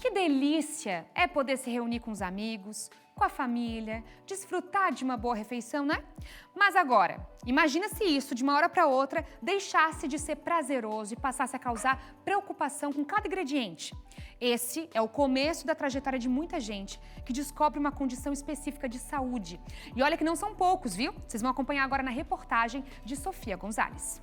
Que delícia é poder se reunir com os amigos, com a família, desfrutar de uma boa refeição, né? Mas agora, imagina se isso, de uma hora para outra, deixasse de ser prazeroso e passasse a causar preocupação com cada ingrediente. Esse é o começo da trajetória de muita gente que descobre uma condição específica de saúde. E olha que não são poucos, viu? Vocês vão acompanhar agora na reportagem de Sofia Gonzalez.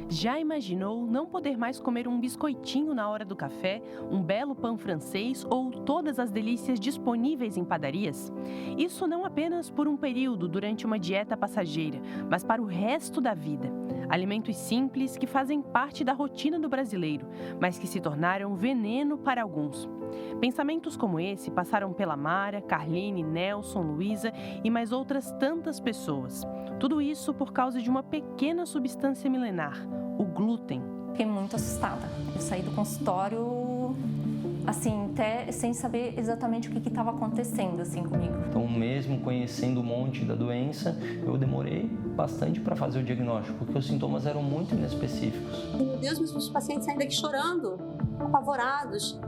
Já imaginou não poder mais comer um biscoitinho na hora do café, um belo pão francês ou todas as delícias disponíveis em padarias? Isso não apenas por um período durante uma dieta passageira, mas para o resto da vida. Alimentos simples que fazem parte da rotina do brasileiro, mas que se tornaram veneno para alguns. Pensamentos como esse passaram pela Mara, Carline, Nelson, Luísa e mais outras tantas pessoas. Tudo isso por causa de uma pequena substância milenar, o glúten. Fiquei muito assustada. Eu saí do consultório, assim, até sem saber exatamente o que estava acontecendo, assim, comigo. Então, mesmo conhecendo um monte da doença, eu demorei bastante para fazer o diagnóstico, porque os sintomas eram muito inespecíficos. Meu Deus, meus pacientes saem daqui chorando, apavorados.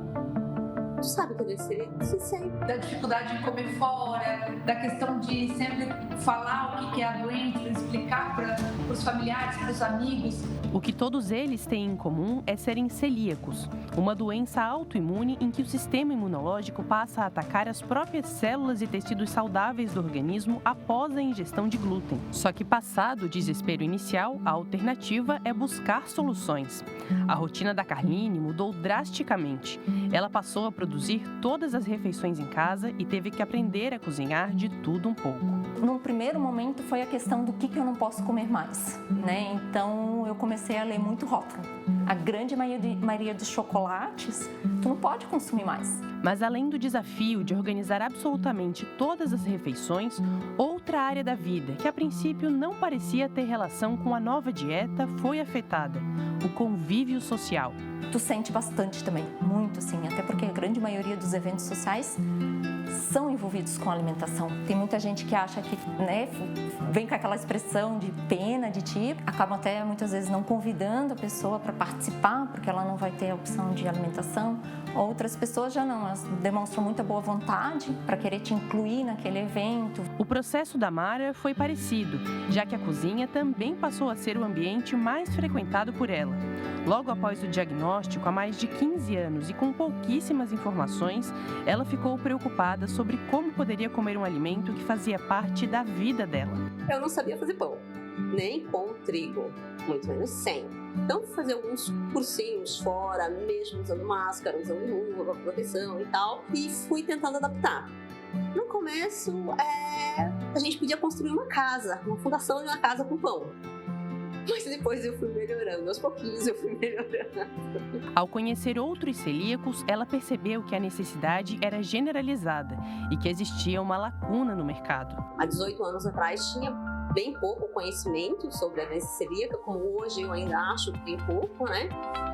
Tu sabe o que eu disse? Sei. Da dificuldade de comer fora, da questão de sempre falar o que é a doença, explicar para os familiares, para os amigos. O que todos eles têm em comum é serem celíacos, uma doença autoimune em que o sistema imunológico passa a atacar as próprias células e tecidos saudáveis do organismo após a ingestão de glúten. Só que passado o desespero inicial, a alternativa é buscar soluções. A rotina da Carline mudou drasticamente. Ela passou a produzir todas as refeições em casa e teve que aprender a cozinhar de tudo um pouco. No primeiro momento foi a questão do que eu não posso comer mais, né? Então eu comecei a ler muito rótulo. A grande maioria dos chocolates, tu não pode consumir mais. Mas além do desafio de organizar absolutamente todas as refeições, outra área da vida, que a princípio não parecia ter relação com a nova dieta, foi afetada: o convívio social. Tu sente bastante também, muito assim, até porque a grande maioria dos eventos sociais são envolvidos com alimentação. Tem muita gente que acha que, né, vem com aquela expressão de pena de ti, acabam até muitas vezes não convidando a pessoa para participar, porque ela não vai ter a opção de alimentação. Outras pessoas já não, elas demonstram muita boa vontade para querer te incluir naquele evento. O processo da Mara foi parecido, já que a cozinha também passou a ser o ambiente mais frequentado por ela. Logo após o diagnóstico, há mais de 15 anos e com pouquíssimas informações, ela ficou preocupada sobre como poderia comer um alimento que fazia parte da vida dela. Eu não sabia fazer pão, nem com trigo, muito menos sem. Então, fui fazer alguns cursinhos fora, mesmo usando máscara, usando luva, proteção e tal, e fui tentando adaptar. No começo, a gente podia construir uma casa, uma fundação de uma casa com pão. Mas depois eu fui melhorando, aos pouquinhos eu fui melhorando. Ao conhecer outros celíacos, ela percebeu que a necessidade era generalizada e que existia uma lacuna no mercado. Há 18 anos atrás tinha bem pouco conhecimento sobre a doença celíaca, como hoje eu ainda acho que tem pouco, né?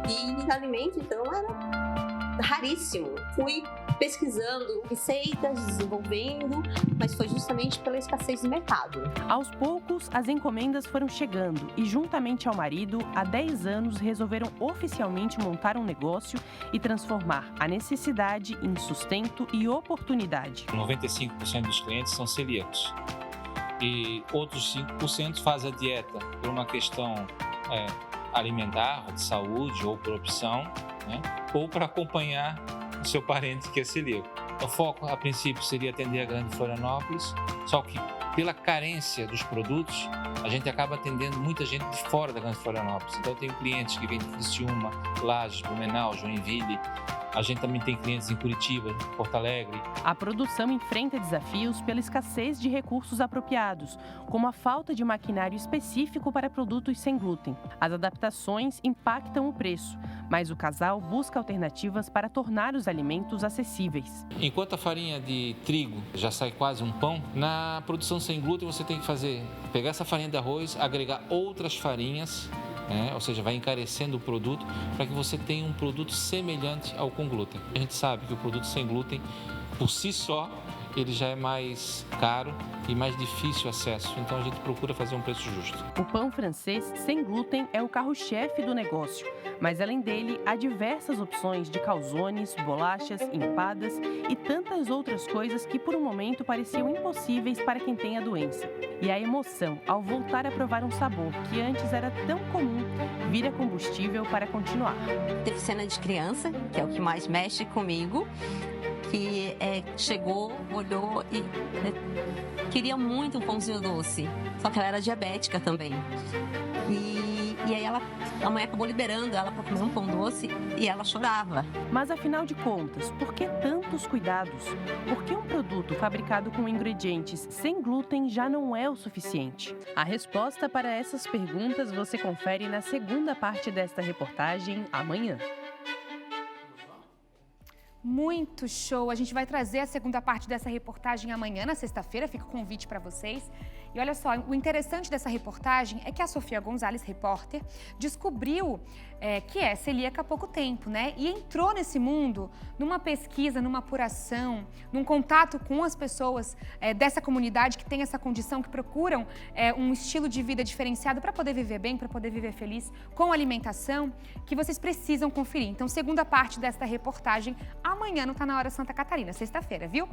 E alimento, então, era raríssimo. Fui pesquisando receitas, desenvolvendo, mas foi justamente pela escassez de mercado. Aos poucos, as encomendas foram chegando e, juntamente ao marido, há 10 anos resolveram oficialmente montar um negócio e transformar a necessidade em sustento e oportunidade. 95% dos clientes são celíacos e outros 5% fazem a dieta por uma questão alimentar, de saúde ou por opção, né? Ou para acompanhar o seu parente que é celíaco. O foco, a princípio, seria atender a Grande Florianópolis, só que pela carência dos produtos, a gente acaba atendendo muita gente de fora da Grande Florianópolis. Então, eu tenho clientes que vêm de Criciúma, Lages, Blumenau, Joinville. A gente também tem clientes em Curitiba, Porto Alegre. A produção enfrenta desafios pela escassez de recursos apropriados, como a falta de maquinário específico para produtos sem glúten. As adaptações impactam o preço, mas o casal busca alternativas para tornar os alimentos acessíveis. Enquanto a farinha de trigo já sai quase um pão, na produção sem glúten você tem que pegar essa farinha de arroz, agregar outras farinhas, ou seja, vai encarecendo o produto para que você tenha um produto semelhante ao com glúten. A gente sabe que o produto sem glúten, por si só, ele já é mais caro e mais difícil o acesso, então a gente procura fazer um preço justo. O pão francês sem glúten é o carro-chefe do negócio, mas além dele, há diversas opções de calzones, bolachas, empadas e tantas outras coisas que por um momento pareciam impossíveis para quem tem a doença. E a emoção ao voltar a provar um sabor que antes era tão comum vira combustível para continuar. Teve cena de criança, que é o que mais mexe comigo, que chegou, olhou e queria muito um pãozinho doce, só que ela era diabética também. E aí a mãe acabou liberando ela para comer um pão doce e ela chorava. Mas afinal de contas, por que tantos cuidados? Por que um produto fabricado com ingredientes sem glúten já não é o suficiente? A resposta para essas perguntas você confere na segunda parte desta reportagem amanhã. Muito show! A gente vai trazer a segunda parte dessa reportagem amanhã, na sexta-feira, fica o convite para vocês. E olha só, o interessante dessa reportagem é que a Sofia Gonzalez, repórter, descobriu que é celíaca há pouco tempo, né? E entrou nesse mundo numa pesquisa, numa apuração, num contato com as pessoas dessa comunidade que tem essa condição, que procuram um estilo de vida diferenciado para poder viver bem, para poder viver feliz com alimentação, que vocês precisam conferir. Então, segunda parte desta reportagem, amanhã no Tá Na Hora Santa Catarina, sexta-feira, viu?